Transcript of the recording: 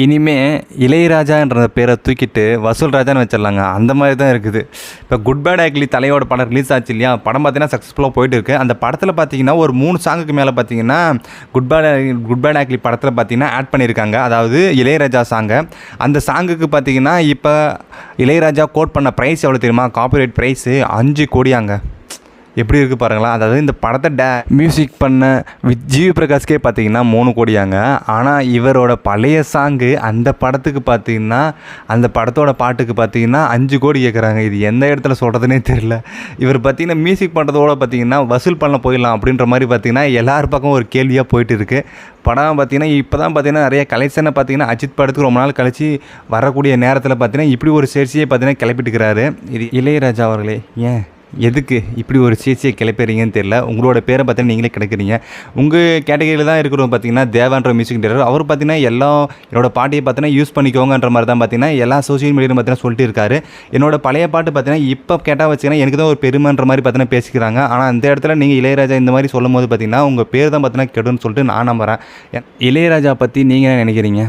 இனிமே இளையராஜான்ற பேரை தூக்கிட்டு வசூல் ராஜான்னு வச்சிடலாங்க. அந்த மாதிரி தான் இருக்குது. இப்போ குட் பேட் ஆக்லி தலையோட படம் ரிலீஸ் ஆச்சு இல்லையா? படம் பார்த்தீங்கன்னா சக்ஸஸ்ஃபுல்லாக போயிட்டு இருக்குது. அந்த படத்தில் பார்த்தீங்கன்னா ஒரு 3 சாங்குக்கு மேலே பார்த்தீங்கன்னா குட் பேட் ஆக்லி படத்தில் பார்த்தீங்கன்னா ஆட் பண்ணியிருக்காங்க. அதாவது இளையராஜா சாங்கை. அந்த சாங்குக்கு பார்த்தீங்கன்னா இப்போ இளையராஜா கோட் பண்ண ப்ரைஸ் எவ்வளோ தெரியுமா? காப்பிரைட் ப்ரைஸு 5 கோடியாங்க. எப்படி இருக்குது பாருங்களா. அதாவது இந்த படத்தை மியூசிக் பண்ண ஜிவி பிரகாஷ்கே பார்த்தீங்கன்னா 3 கோடியாங்க. ஆனால் இவரோட பழைய சாங்கு அந்த படத்துக்கு பார்த்தீங்கன்னா அந்த படத்தோட பாட்டுக்கு பார்த்தீங்கன்னா 5 கோடி கேட்குறாங்க. இது எந்த இடத்துல சொல்கிறதுனே தெரியல. இவர் பார்த்தீங்கன்னா மியூசிக் பண்ணுறதோட பார்த்தீங்கன்னா வசூல் பண்ண போயிடலாம் அப்படின்ற மாதிரி பார்த்தீங்கன்னா எல்லார் பக்கம் ஒரு கேள்வியாக போயிட்டு இருக்குது. படம் பார்த்தீங்கன்னா இப்போ தான் பார்த்தீங்கன்னா நிறைய கலெக்ஷனை பார்த்தீங்கன்னா அஜித் படத்துக்கு ரொம்ப நாள் கழிச்சு வரக்கூடிய நேரத்தில் பார்த்தீங்கன்னா இப்படி ஒரு சேர்ச்சியை பார்த்தீங்கன்னா கிளப்பிட்டுக்கிறாரு. இது இளையராஜா அவர்களே, ஏன் எதுக்கு இப்படி ஒரு சேர்ச்சியை கிளப்பிறீங்கன்னு தெரியல. உங்களோட பேரை பார்த்தீங்கன்னா நீங்களே கிடைக்கிறீங்க. உங்கள் கேட்டகரியில் தான் இருக்கிறவங்க பார்த்தீங்கன்னா தேவான்ற மியூசிக் டைரக்டர். அவர் பார்த்தீங்கன்னா என்னோட பாட்டியை பார்த்தீங்கன்னா யூஸ் பண்ணிக்கோங்கன்ற மாதிரி தான் பார்த்தீங்கன்னா எல்லா சோஷியல் மீடியாவிலும் பார்த்தீங்கன்னா சொல்லிட்டு இருக்காரு. என்னோட பழைய பாட்டு பார்த்தீங்கன்னா இப்போ கேட்டால் வச்சுங்கன்னா எனக்கு தான் ஒரு பெருமைன்ற மாதிரி பார்த்தீங்கன்னா பேசிக்கிறாங்க. ஆனால் அந்த இடத்துல நீங்கள் இளையராஜா இந்த மாதிரி சொல்லும் போது பார்த்தீங்கன்னா உங்கள் பேர் தான் பார்த்தீங்கன்னா கெடுன்னு சொல்லிட்டு நான் நம்புகிறேன். இளையராஜா பற்றி நீங்கள் என்ன நினைக்கிறீங்க?